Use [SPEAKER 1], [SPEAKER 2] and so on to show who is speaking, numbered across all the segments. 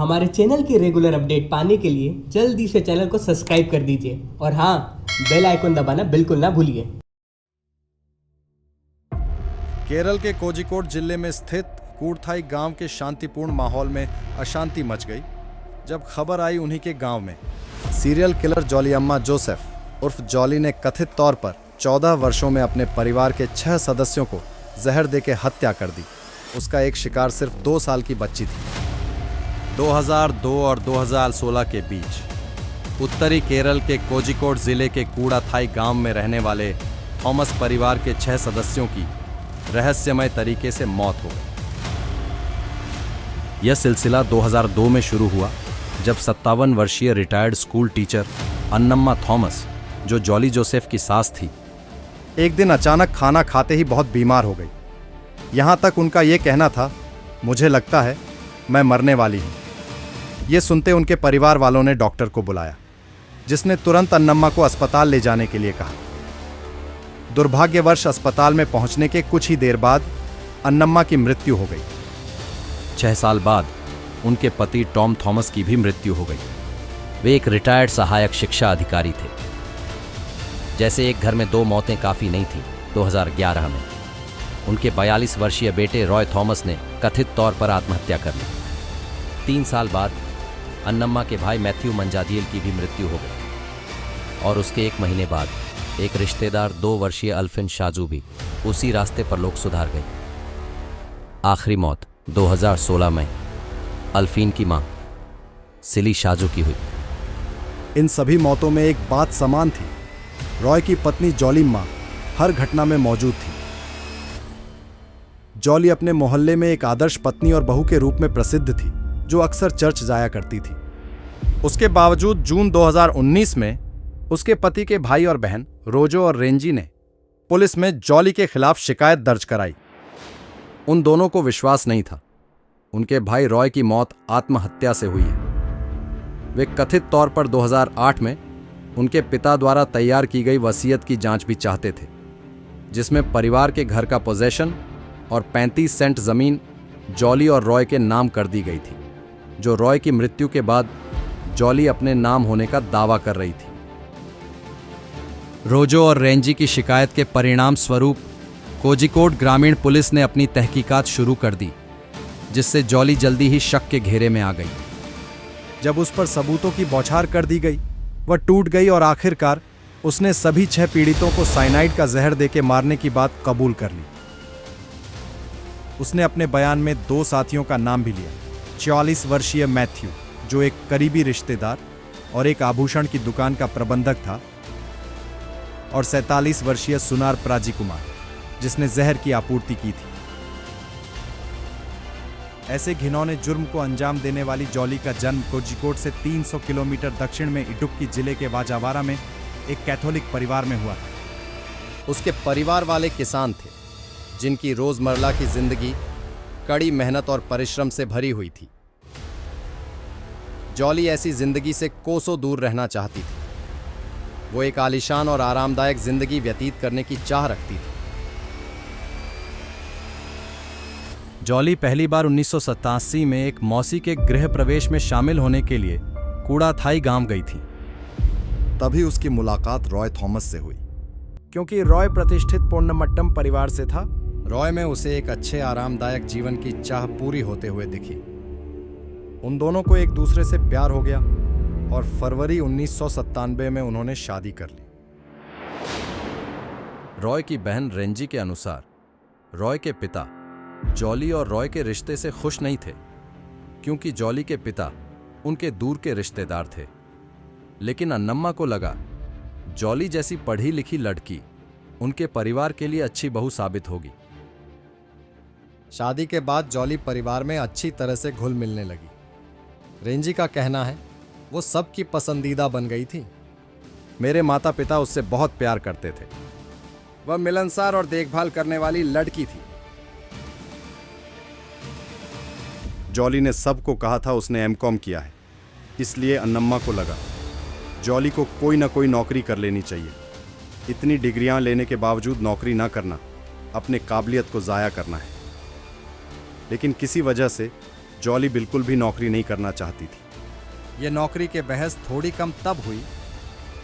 [SPEAKER 1] हमारे चैनल की regular update पाने के लिए जल्दी से चैनल को सब्सक्राइब कर दीजिए और हाँ, बेल आइकन दबाना बिल्कुल ना भूलिए।
[SPEAKER 2] केरल के कोझिकोड जिले में स्थित कूड़थाई गांव के शांतिपूर्ण माहौल में अशांति मच गई जब खबर आई उन्हीं के गांव में सीरियल किलर जॉलीअम्मा जोसेफ उर्फ जॉली ने कथित तौर पर 14 वर्षों में अपने परिवार के 6 सदस्यों को जहर देकर हत्या कर दी। उसका एक शिकार सिर्फ 2 साल की बच्ची थी। 2002 और 2016 के बीच उत्तरी केरल के कोझिकोड जिले के कूड़ाथाई गांव में रहने वाले थॉमस परिवार के 6 सदस्यों की रहस्यमय तरीके से मौत हो गई। यह सिलसिला 2002 में शुरू हुआ जब 57 वर्षीय रिटायर्ड स्कूल टीचर अन्नम्मा थॉमस, जो जॉली जोसेफ की सास थी, एक दिन अचानक खाना खाते ही बहुत बीमार हो गई। यहां तक उनका यह कहना था, मुझे लगता है मैं मरने वाली हूं। यह सुनते उनके परिवार वालों ने डॉक्टर को बुलाया, जिसने तुरंत अन्नम्मा को अस्पताल ले जाने के लिए कहा। दुर्भाग्यवश अस्पताल में पहुंचने के कुछ ही देर बाद अन्नम्मा की मृत्यु हो गई। 6 साल बाद उनके पति टॉम थॉमस की भी मृत्यु हो गई। वे एक रिटायर्ड सहायक शिक्षा अधिकारी थे। जैसे एक घर में 2 मौतें काफ़ी नहीं थी। 2011 में उनके 42 वर्षीय बेटे रॉय थॉमस ने कथित तौर पर आत्महत्या कर ली। 3 साल बाद अन्नम्मा के भाई मैथ्यू मंजादियल की भी मृत्यु हो गई और उसके 1 महीने बाद एक रिश्तेदार 2 वर्षीय अल्फिन शाजू भी उसी रास्ते पर लोग सुधार गई। आखिरी मौत 2016 में अल्फीन की मां सिली शाजू की हुई। इन सभी मौतों में एक बात समान थी, रॉय की पत्नी जॉलीम्मा हर घटना में मौजूद थी। जॉली अपने मोहल्ले में एक आदर्श पत्नी और बहू के रूप में प्रसिद्ध थी, जो अक्सर चर्च जाया करती थी। उसके बावजूद जून 2019 में उसके पति के भाई और बहन रोजो और रेंजी ने पुलिस में जॉली के खिलाफ शिकायत दर्ज कराई। उन दोनों को विश्वास नहीं था उनके भाई रॉय की मौत आत्महत्या से हुई है। वे कथित तौर पर 2008 में उनके पिता द्वारा तैयार की गई वसीयत की जांच भी चाहते थे, जिसमें परिवार के घर का पोजेशन और 35 सेंट जमीन जॉली और रॉय के नाम कर दी गई थी, जो रॉय की मृत्यु के बाद जॉली अपने नाम होने का दावा कर रही थी। रोजो और रेंजी की शिकायत के परिणाम स्वरूप कोझिकोड ग्रामीण पुलिस ने अपनी तहकीकात शुरू कर दी, जिससे जॉली जल्दी ही शक के घेरे में आ गई। जब उस पर सबूतों की बौछार कर दी गई, वह टूट गई और आखिरकार उसने सभी 6 पीड़ितों को साइनाइड का जहर देके मारने की बात कबूल कर ली। उसने अपने बयान में 2 साथियों का नाम भी लिया, 44 वर्षीय मैथ्यू, जो एक करीबी रिश्तेदार और एक आभूषण की दुकान का प्रबंधक था, और 47 वर्षीय सुनार प्राजी कुमार, जिसने जहर की आपूर्ति की थी। ऐसे घिनौने जुर्म को अंजाम देने वाली जॉली का जन्म कोझिकोड से 300 किलोमीटर दक्षिण में इडुक्की जिले के वाजावारा में एक कैथोलिक परिवार में हुआ। उसके परिवार वाले किसान थे, जिनकी रोजमर्रा की जिंदगी कड़ी मेहनत और परिश्रम से भरी हुई थी। जॉली ऐसी जिंदगी से कोसों दूर रहना चाहती थी। वो एक आलीशान और आरामदायक जिंदगी व्यतीत करने की चाह रखती थी। जॉली पहली बार 1987 में एक मौसी के गृह प्रवेश में शामिल होने के लिए कूड़ाथाई गांव गई थी। तभी उसकी मुलाकात रॉय थॉमस से हुई। क्योंकि रॉय प्रतिष्ठित पोन्नमट्टम परिवार से था, रॉय में उसे एक अच्छे आरामदायक जीवन की चाह पूरी होते हुए दिखी। उन दोनों को एक दूसरे से प्यार हो गया और फरवरी 1997 में उन्होंने शादी कर ली। रॉय की बहन रेंजी के अनुसार रॉय के पिता जॉली और रॉय के रिश्ते से खुश नहीं थे, क्योंकि जॉली के पिता उनके दूर के रिश्तेदार थे। लेकिन अन्नम्मा को लगा जॉली जैसी पढ़ी लिखी लड़की उनके परिवार के लिए अच्छी बहू साबित होगी। शादी के बाद जॉली परिवार में अच्छी तरह से घुल मिलने लगी। रेंजी का कहना है, वो सबकी पसंदीदा बन गई थी। मेरे माता पिता उससे बहुत प्यार करते थे। वह मिलनसार और देखभाल करने वाली लड़की थी। जॉली ने सबको कहा था उसने एमकॉम किया है, इसलिए अन्नम्मा को लगा जॉली को कोई ना कोई नौकरी कर लेनी चाहिए। इतनी डिग्रियां लेने के बावजूद नौकरी ना करना अपने काबिलियत को ज़ाया करना है। लेकिन किसी वजह से जॉली बिल्कुल भी नौकरी नहीं करना चाहती थी। ये नौकरी के बहस थोड़ी कम तब हुई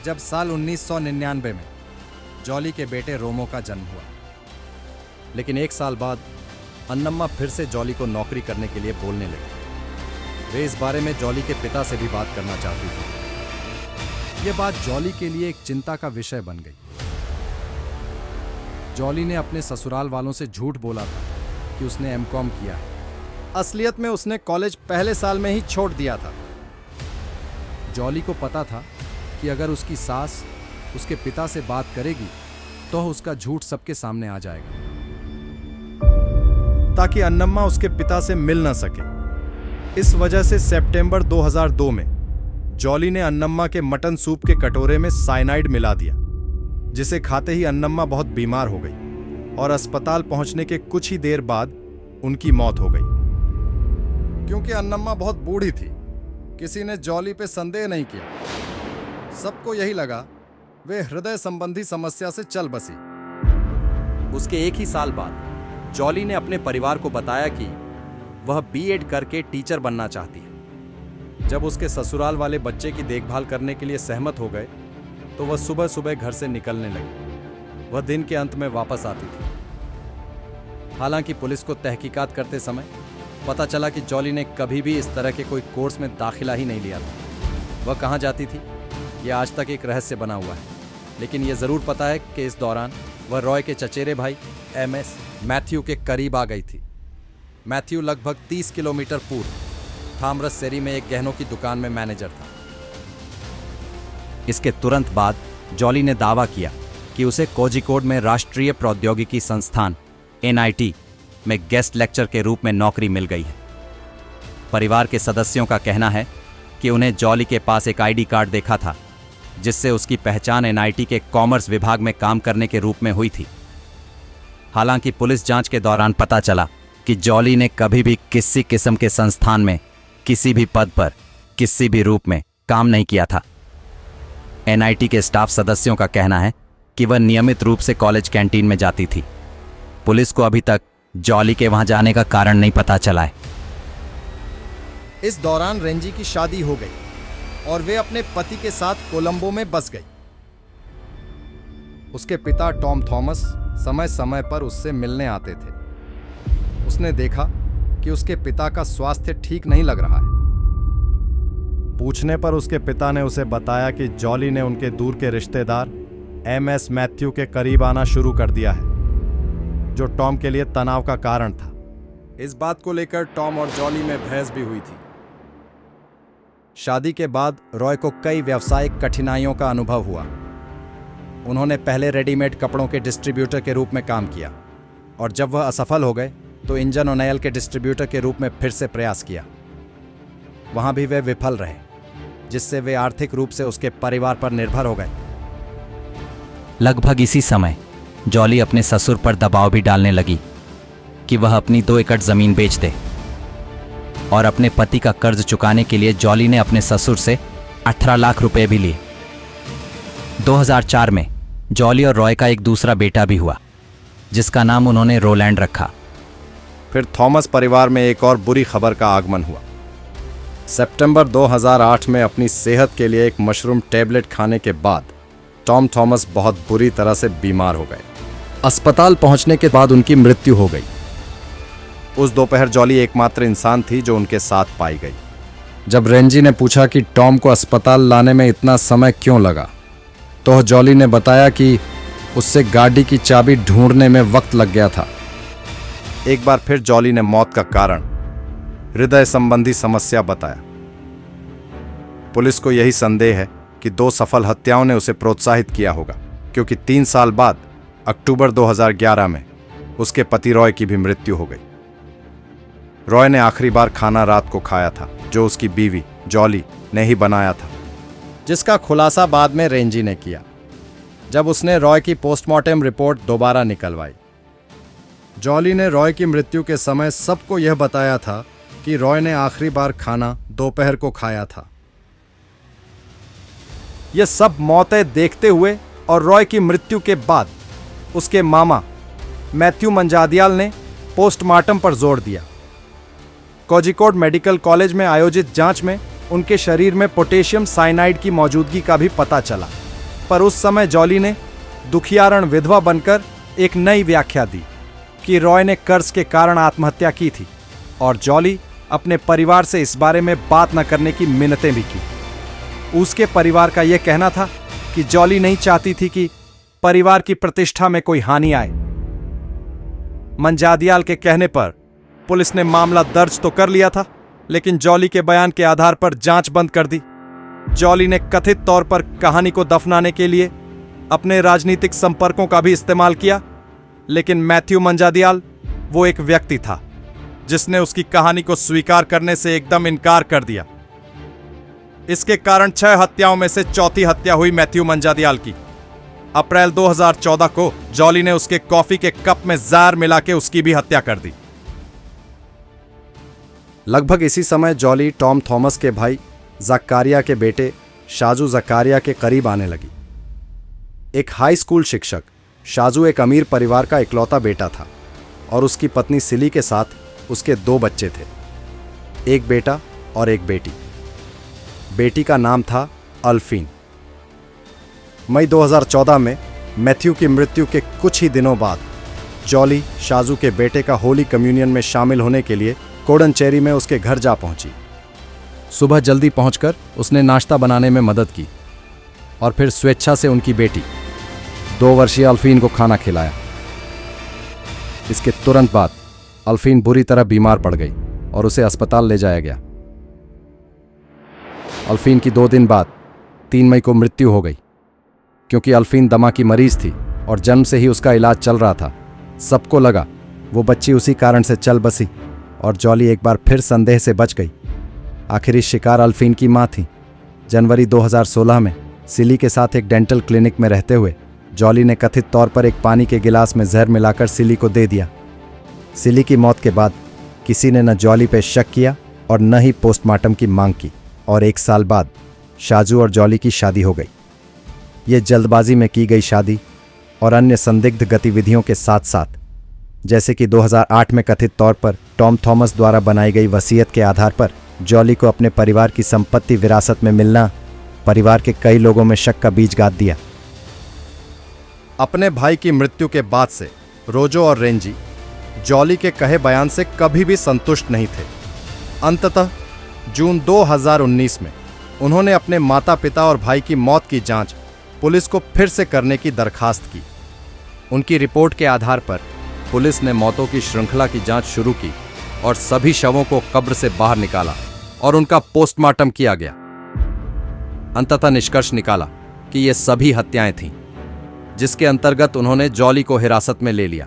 [SPEAKER 2] जब साल 1999 में जॉली के बेटे रोमो का जन्म हुआ। लेकिन 1 साल बाद अन्नम्मा फिर से जॉली को नौकरी करने के लिए बोलने लगी। वे इस बारे में जॉली के पिता से भी बात करना चाहती थी। यह बात जॉली के लिए एक चिंता का विषय बन गई। जॉली ने अपने ससुराल वालों से झूठ बोला था कि उसने एमकॉम किया है। असलियत में उसने कॉलेज पहले साल में ही छोड़ दिया था। जॉली को पता था कि अगर उसकी सास उसके पिता से बात करेगी तो उसका झूठ सबके सामने आ जाएगा, ताकि अन्नम्मा उसके पिता से मिल न सके। इस वजह से सितंबर 2002 में जॉली ने अन्नम्मा के मटन सूप के कटोरे में साइनाइड मिला दिया, जिसे खाते ही अन्नम्मा बहुत बीमार हो गई और अस्पताल पहुंचने के कुछ ही देर बाद उनकी मौत हो गई। क्योंकि अन्नम्मा बहुत बूढ़ी थी, किसी ने जॉली पे संदेह नहीं किया। सबको यही लगा वे हृदय संबंधी समस्या से चल बसी। उसके 1 ही साल बाद जॉली ने अपने परिवार को बताया कि वह बीएड करके टीचर बनना चाहती है। जब उसके ससुराल वाले बच्चे की देखभाल करने के लिए सहमत हो गए तो वह सुबह सुबह घर से निकलने लगी। वह दिन के अंत में वापस आती थी। हालांकि पुलिस को तहकीकात करते समय पता चला कि जॉली ने कभी भी इस तरह के कोई कोर्स में दाखिला ही नहीं लिया था। वह कहाँ जाती थी यह आज तक एक रहस्य बना हुआ है, लेकिन यह जरूर पता है कि इस दौरान वह रॉय के चचेरे भाई MS मैथ्यू के करीब आ गई थी। मैथ्यू लगभग 30 किलोमीटर पूर्व थामरससेरी में एक गहनों की दुकान में मैनेजर था। इसके तुरंत बाद जॉली ने दावा किया कि उसे कोझिकोड में राष्ट्रीय प्रौद्योगिकी संस्थान NIT में गेस्ट लेक्चर के रूप में नौकरी मिल गई है। परिवार के सदस्यों का कहना है कि उन्हें जॉली के पास एक ID कार्ड देखा था, जिससे उसकी पहचान NIT के कॉमर्स विभाग में काम करने के रूप में हुई थी। हालांकि पुलिस जांच के दौरान पता चला कि जॉली ने कभी भी किसी किस्म के संस्थान में किसी भी पद पर किसी भी रूप में काम नहीं किया था। NIT के स्टाफ सदस्यों का कहना है कि वह नियमित रूप से कॉलेज कैंटीन में जाती थी। पुलिस को अभी तक जॉली के वहां जाने का कारण नहीं पता चला है। इस दौरान रेंजी की शादी हो गई और वे अपने पति के साथ कोलंबो में बस गई। उसके पिता टॉम थॉमस समय समय पर उससे मिलने आते थे। उसने देखा कि उसके पिता का स्वास्थ्य ठीक नहीं लग रहा है। पूछने पर उसके पिता ने उसे बताया कि जॉली ने उनके दूर के रिश्तेदार MS मैथ्यू के करीब आना शुरू कर दिया है, जो टॉम के लिए तनाव का कारण था। इस बात को लेकर टॉम और जॉली में बहस भी हुई थी। शादी के बाद रॉय को कई व्यावसायिक कठिनाइयों का अनुभव हुआ। उन्होंने पहले रेडीमेड कपड़ों के डिस्ट्रीब्यूटर के रूप में काम किया और जब वह असफल हो गए तो इंजन ऑयल के डिस्ट्रीब्यूटर के रूप में फिर से प्रयास किया। वहां भी वे विफल रहे, जिससे वे आर्थिक रूप से उसके परिवार पर निर्भर हो गए। लगभग इसी समय जॉली अपने ससुर पर दबाव भी डालने लगी कि वह अपनी 2 एकड़ जमीन बेच दे, और अपने पति का कर्ज चुकाने के लिए जॉली ने अपने ससुर से 18 लाख रुपए भी लिए। 2004 में जॉली और रॉय का एक दूसरा बेटा भी हुआ, जिसका नाम उन्होंने रोलैंड रखा। फिर थॉमस परिवार में एक और बुरी खबर का आगमन हुआ। सितंबर 2008 में अपनी सेहत के लिए एक मशरूम टेबलेट खाने के बाद टॉम थॉमस बहुत बुरी तरह से बीमार हो गए। अस्पताल पहुंचने के बाद उनकी मृत्यु हो गई। उस दोपहर जॉली एकमात्र इंसान थी जो उनके साथ पाई गई। जब रेंजी ने पूछा कि टॉम को अस्पताल लाने में इतना समय क्यों लगा, तो जॉली ने बताया कि उससे गाड़ी की चाबी ढूंढने में वक्त लग गया था। एक बार फिर जॉली ने मौत का कारण हृदय संबंधी समस्या बताया। पुलिस को यही संदेह है कि 2 सफल हत्याओं ने उसे प्रोत्साहित किया होगा, क्योंकि 3 साल बाद अक्टूबर 2011 में उसके पति रॉय की भी मृत्यु हो गई। रॉय ने आखिरी बार खाना रात को खाया था, जो उसकी बीवी जॉली ने ही बनाया था, जिसका खुलासा बाद में रेंजी ने किया जब उसने रॉय की पोस्टमार्टम रिपोर्ट दोबारा निकलवाई। जॉली ने रॉय की मृत्यु के समय सबको यह बताया था कि रॉय ने आखिरी बार खाना दोपहर को खाया था। यह सब मौतें देखते हुए और रॉय की मृत्यु के बाद उसके मामा मैथ्यू मंजादियाल ने पोस्टमार्टम पर जोर दिया। कोझिकोड मेडिकल कॉलेज में आयोजित जांच में उनके शरीर में पोटेशियम साइनाइड की मौजूदगी का भी पता चला। पर उस समय जॉली ने दुखियारण विधवा बनकर एक नई व्याख्या दी कि रॉय ने कर्ज के कारण आत्महत्या की थी, और जॉली अपने परिवार से इस बारे में बात न करने की मिन्नतें भी की। उसके परिवार का यह कहना था कि जॉली नहीं चाहती थी कि परिवार की प्रतिष्ठा में कोई हानि आए। मंजादियाल के कहने पर पुलिस ने मामला दर्ज तो कर लिया था, लेकिन जॉली के बयान के आधार पर जांच बंद कर दी। जॉली ने कथित तौर पर कहानी को दफनाने के लिए अपने राजनीतिक संपर्कों का भी इस्तेमाल किया, लेकिन मैथ्यू मंजादियाल वो एक व्यक्ति था जिसने उसकी कहानी को स्वीकार करने से एकदम इनकार कर दिया। इसके कारण 6 हत्याओं में से चौथी हत्या हुई मैथ्यू मंजादियाल की। अप्रैल 2014 को जॉली ने उसके कॉफी के कप में जहर मिला के उसकी भी हत्या कर दी। लगभग इसी समय जॉली टॉम थॉमस के भाई जकारिया के बेटे शाजू जकारिया के करीब आने लगी। एक हाई स्कूल शिक्षक, शाजू एक अमीर परिवार का इकलौता बेटा था और उसकी पत्नी सिली के साथ उसके 2 बच्चे थे, एक बेटा और एक बेटी। बेटी का नाम था अल्फीन। मई 2014 में मैथ्यू की मृत्यु के कुछ ही दिनों बाद जॉली शाजू के बेटे का होली कम्युनियन में शामिल होने के लिए कोडनचेरी में उसके घर जा पहुंची। सुबह जल्दी पहुंचकर उसने नाश्ता बनाने में मदद की और फिर स्वेच्छा से उनकी बेटी 2 वर्षीय अल्फीन को खाना खिलाया। इसके तुरंत बाद अल्फीन बुरी तरह बीमार पड़ गई और उसे अस्पताल ले जाया गया। अल्फीन की 2 दिन बाद 3 मई को मृत्यु हो गई। क्योंकि अल्फीन दमा की मरीज थी और जन्म से ही उसका इलाज चल रहा था, सबको लगा वो बच्ची उसी कारण से चल बसी और जॉली एक बार फिर संदेह से बच गई। आखिरी शिकार अल्फीन की मां थी। जनवरी 2016 में सिली के साथ एक डेंटल क्लिनिक में रहते हुए जॉली ने कथित तौर पर एक पानी के गिलास में जहर मिलाकर सिली को दे दिया। सिली की मौत के बाद किसी ने न जॉली पर शक किया और न ही पोस्टमार्टम की मांग की, और 1 साल बाद शाजू और जॉली की शादी हो गई। ये जल्दबाजी में की गई शादी और अन्य संदिग्ध गतिविधियों के साथ साथ, जैसे कि 2008 में कथित तौर पर टॉम थॉमस द्वारा बनाई गई वसीयत के आधार पर जॉली को अपने परिवार की संपत्ति विरासत में मिलना, परिवार के कई लोगों में शक का बीज गाद दिया। अपने भाई की मृत्यु के बाद से रोजो और रेंजी जॉली के कहे बयान से कभी भी संतुष्ट नहीं थे। अंततः जून 2019 में उन्होंने अपने माता पिता और भाई की मौत की जांच पुलिस को फिर से करने की दरखास्त की। उनकी रिपोर्ट के आधार पर पुलिस ने मौतों की श्रृंखला की जांच शुरू की और सभी शवों को कब्र से बाहर निकाला और उनका पोस्टमार्टम किया गया। अंततः निष्कर्ष निकाला कि ये सभी हत्याएं थीं, जिसके अंतर्गत उन्होंने जॉली को हिरासत में ले लिया।